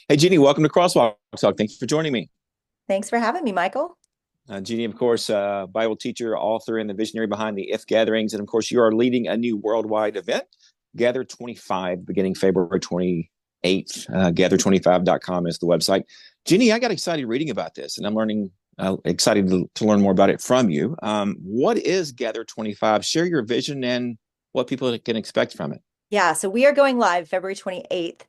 Hey, Jennie, welcome to Crosswalk Talk. Thanks for joining me. Thanks for having me, Michael. Jennie, of course, Bible teacher, author, and the visionary behind the If Gatherings. And of course, you are leading a new worldwide event, Gather25, beginning February 28th. Gather25.com is the website. Jennie, I got excited reading about this, and I'm excited to learn more about it from you. What is Gather25? Share your vision and what people can expect from it. Yeah, so we are going live February 28th,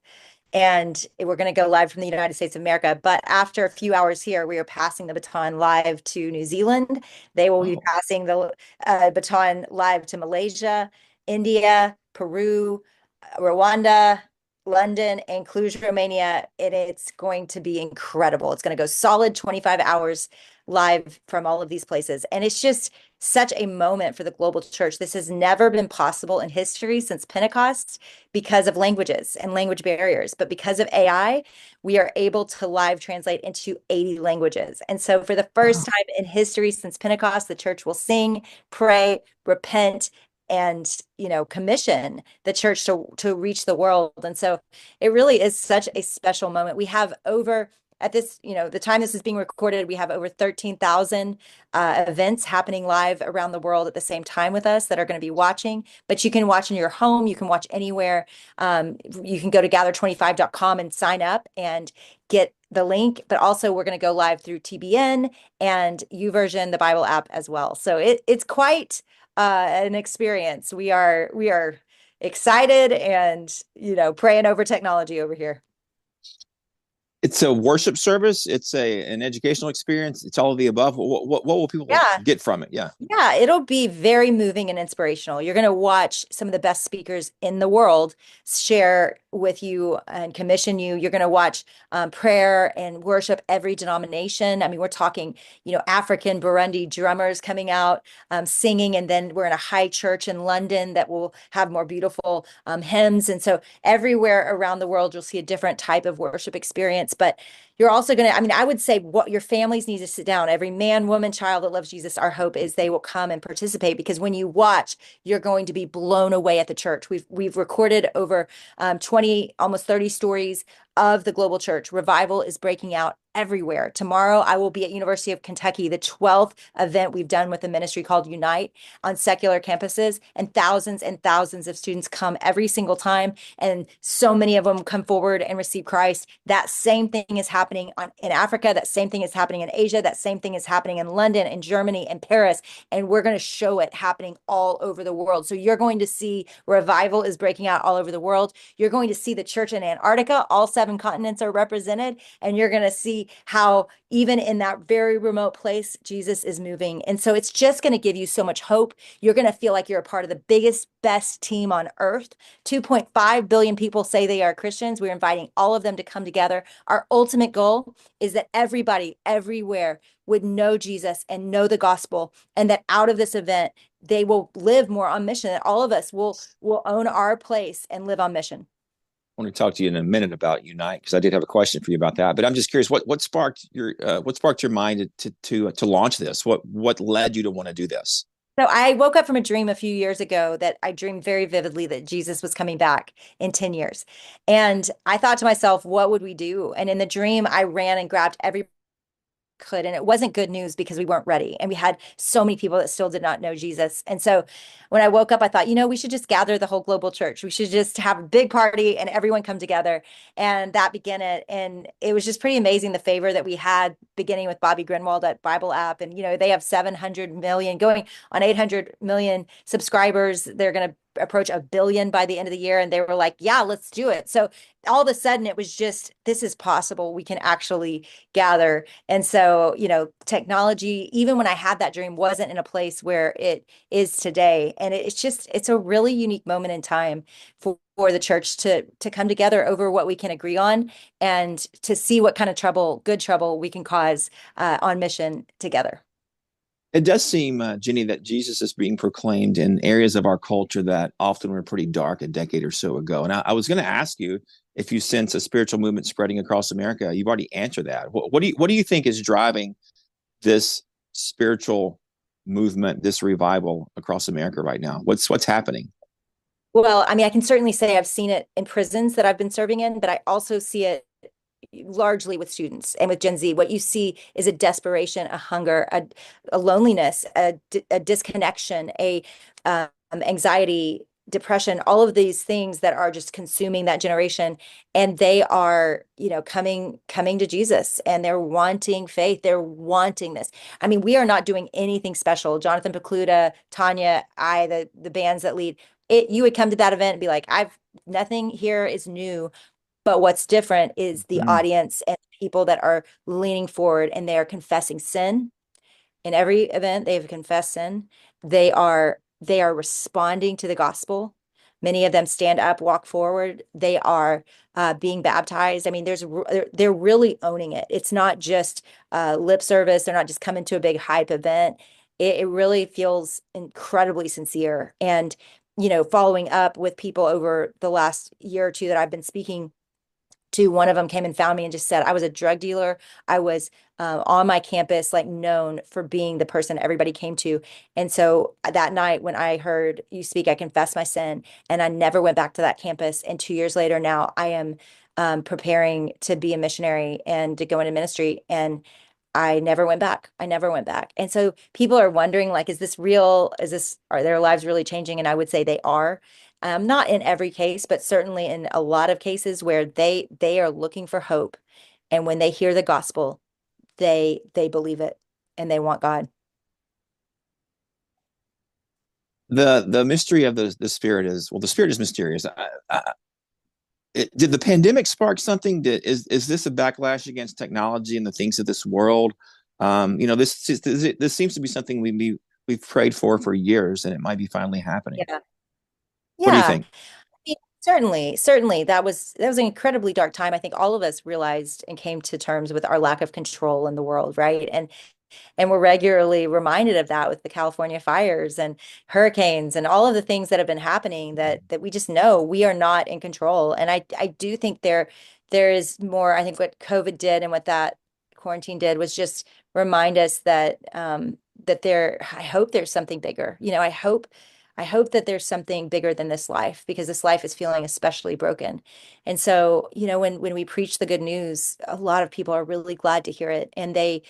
and we're going to go live from the United States of America. But after a few hours here, we are passing the baton live to New Zealand. They will be Oh, passing the baton live to Malaysia, India, Peru, Rwanda, London, and Cluj, Romania. And it's going to be incredible. It's going to go solid 25 hours live from all of these places. And it's just such a moment for the global church. This has never been possible in history since Pentecost because of languages and language barriers. But because of AI, we are able to live translate into 80 languages. And so for the first wow. time in history since Pentecost, the church will sing, pray, repent, and commission the church to reach the world. And so it really is such a special moment. We have over at this, the time this is being recorded, we have over 13,000 events happening live around the world at the same time with us that are going to be watching. But you can watch in your home, you can watch anywhere. You can go to gather25.com and sign up and get the link. But also, we're going to go live through TBN and YouVersion, the Bible app as well. So it's quite an experience. We are excited and praying over technology over here. It's a worship service. It's an educational experience. It's all of the above. What will people Yeah. get from it? Yeah. Yeah, it'll be very moving and inspirational. You're going to watch some of the best speakers in the world share with you and commission you. You're going to watch prayer and worship every denomination. I mean, we're talking, African Burundi drummers coming out, singing, and then we're in a high church in London that will have more beautiful hymns. And so everywhere around the world, you'll see a different type of worship experience. But you're also going to, I mean, I would say what your families need to sit down. Every man, woman, child that loves Jesus, our hope is they will come and participate because when you watch, you're going to be blown away at the church. We've recorded over 20, almost 30 stories of the global church. Revival is breaking out everywhere. Tomorrow, I will be at University of Kentucky, the 12th event we've done with a ministry called Unite on secular campuses, and thousands of students come every single time, and so many of them come forward and receive Christ. That same thing is happening in Africa. That same thing is happening in Asia. That same thing is happening in London, in Germany, and Paris, and we're going to show it happening all over the world. So you're going to see revival is breaking out all over the world. You're going to see the church in Antarctica. All seven continents are represented, and you're going to see how even in that very remote place, Jesus is moving. And so it's just going to give you so much hope. You're going to feel like you're a part of the biggest, best team on earth. 2.5 billion people say they are Christians. We're inviting all of them to come together. Our ultimate goal is that everybody, everywhere would know Jesus and know the gospel, and that out of this event, they will live more on mission, that all of us will own our place and live on mission. I want to talk to you in a minute about Unite because I did have a question for you about that. But I'm just curious, what sparked your mind to launch this? What led you to want to do this? So I woke up from a dream a few years ago that I dreamed very vividly that Jesus was coming back in 10 years. And I thought to myself, what would we do? And in the dream, I ran and grabbed every could. And it wasn't good news because we weren't ready. And we had so many people that still did not know Jesus. And so when I woke up, I thought, we should just gather the whole global church. We should just have a big party and everyone come together. And that began it. And it was just pretty amazing the favor that we had beginning with Bobby Grinwald at Bible app. And, they have 700 million going on 800 million subscribers. They're going to approach a billion by the end of the year. And they were like, yeah, let's do it. So all of a sudden it was just, this is possible. We can actually gather. And so, technology, even when I had that dream, wasn't in a place where it is today. And it's a really unique moment in time for the church to come together over what we can agree on and to see what kind of good trouble we can cause on mission together. It does seem, Jennie, that Jesus is being proclaimed in areas of our culture that often were pretty dark a decade or so ago. And I was going to ask you if you sense a spiritual movement spreading across America. You've already answered that. What do you think is driving this spiritual movement, this revival across America right now? What's happening? Well, I mean, I can certainly say I've seen it in prisons that I've been serving in, but I also see it largely with students and with Gen Z. What you see is a desperation, a hunger, a loneliness, a disconnection, a anxiety, depression, all of these things that are just consuming that generation. And they are, coming to Jesus, and they're wanting faith. They're wanting this. I mean, we are not doing anything special. Jonathan Pokluda, Tanya, the bands that lead it, you would come to that event and be like, nothing here is new. But what's different is the audience and people that are leaning forward, and they are confessing sin. In every event, they have confessed sin. They are responding to the gospel. Many of them stand up, walk forward. They are being baptized. I mean, they're really owning it. It's not just lip service. They're not just coming to a big hype event. It really feels incredibly sincere. And, following up with people over the last year or two that I've been speaking to, one of them came and found me and just said, I was a drug dealer. I was on my campus, like known for being the person everybody came to. And so that night when I heard you speak, I confessed my sin, and I never went back to that campus. And 2 years later, now I am preparing to be a missionary and to go into ministry. And I never went back. I never went back. And so people are wondering, like, is this real? Are their lives really changing? And I would say they are. Not in every case, but certainly in a lot of cases where they are looking for hope. And when they hear the gospel, they believe it, and they want God. The mystery of the spirit is, well, the spirit is mysterious. Did the pandemic spark something? Is this a backlash against technology and the things of this world? This seems to be something we've prayed for years, and it might be finally happening. Yeah. What do you Yeah. think? Yeah, certainly that was an incredibly dark time. I think all of us realized and came to terms with our lack of control in the world, right? And we're regularly reminded of that with the California fires and hurricanes and all of the things that have been happening, that we just know we are not in control. And I do think there is more. I think what COVID did and what that quarantine did was just remind us that I hope there's something bigger. I hope that there's something bigger than this life, because this life is feeling especially broken. And so, when we preach the good news, a lot of people are really glad to hear it, and they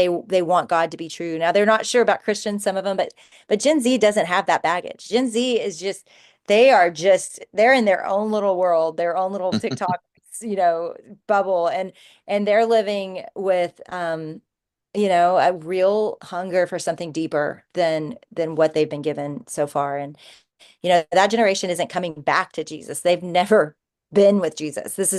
want God to be true. Now, they're not sure about Christians, some of them, but Gen Z doesn't have that baggage. Gen Z is just they're in their own little world, their own little TikTok, bubble, and they're living with a real hunger for something deeper than what they've been given so far. And that generation isn't coming back to Jesus. They've never been with Jesus. This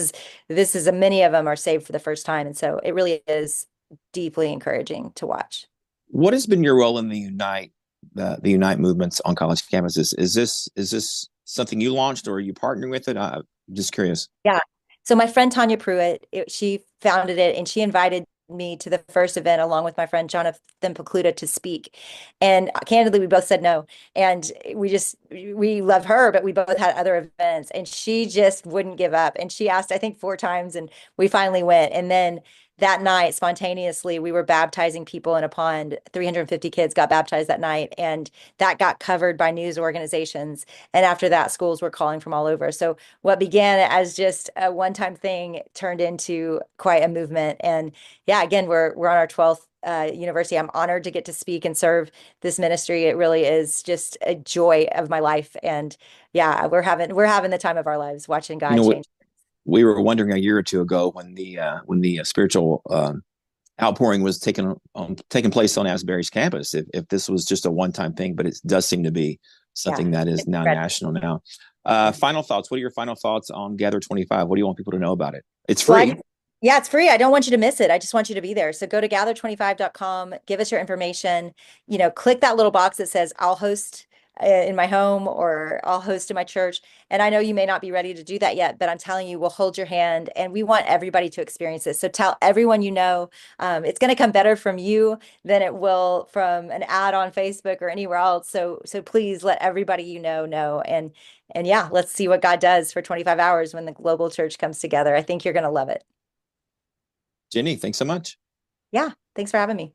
is many of them are saved for the first time. And so it really is deeply encouraging to watch. What has been your role in the Unite movements on college campuses? Is this something you launched, or are you partnering with it? I'm just curious. Yeah. So my friend Tanya Pruitt, she founded it, and she invited me to the first event along with my friend Jonathan Pokluda to speak. And candidly, we both said no. And we love her, but we both had other events, and she just wouldn't give up. And she asked, I think, 4 times, and we finally went. And then that night, spontaneously, we were baptizing people in a pond. 350 kids got baptized that night, and that got covered by news organizations. And after that, schools were calling from all over. So what began as just a one-time thing turned into quite a movement. And yeah, again, we're on our 12th university. I'm honored to get to speak and serve this ministry. It really is just a joy of my life. And yeah, we're having the time of our lives watching You God know, change. we were wondering a year or two ago when the spiritual outpouring was taking place on Asbury's campus, if this was just a one-time thing, but it does seem to be Yeah, something that is it's now incredible. national now. Final thoughts. What are your final thoughts on Gather 25? What do you want people to know about it? It's Well, free. yeah, it's free. I don't want you to miss it. I just want you to be there. So go to gather25.com, give us your information, click that little box that says I'll host in my home, or I'll host in my church. And I know you may not be ready to do that yet, but I'm telling you, we'll hold your hand, and we want everybody to experience this. So tell everyone it's going to come better from you than it will from an ad on Facebook or anywhere else. So please let everybody know. And yeah, let's see what God does for 25 hours when the global church comes together. I think you're going to love it. Jennie, thanks so much. Yeah, thanks for having me.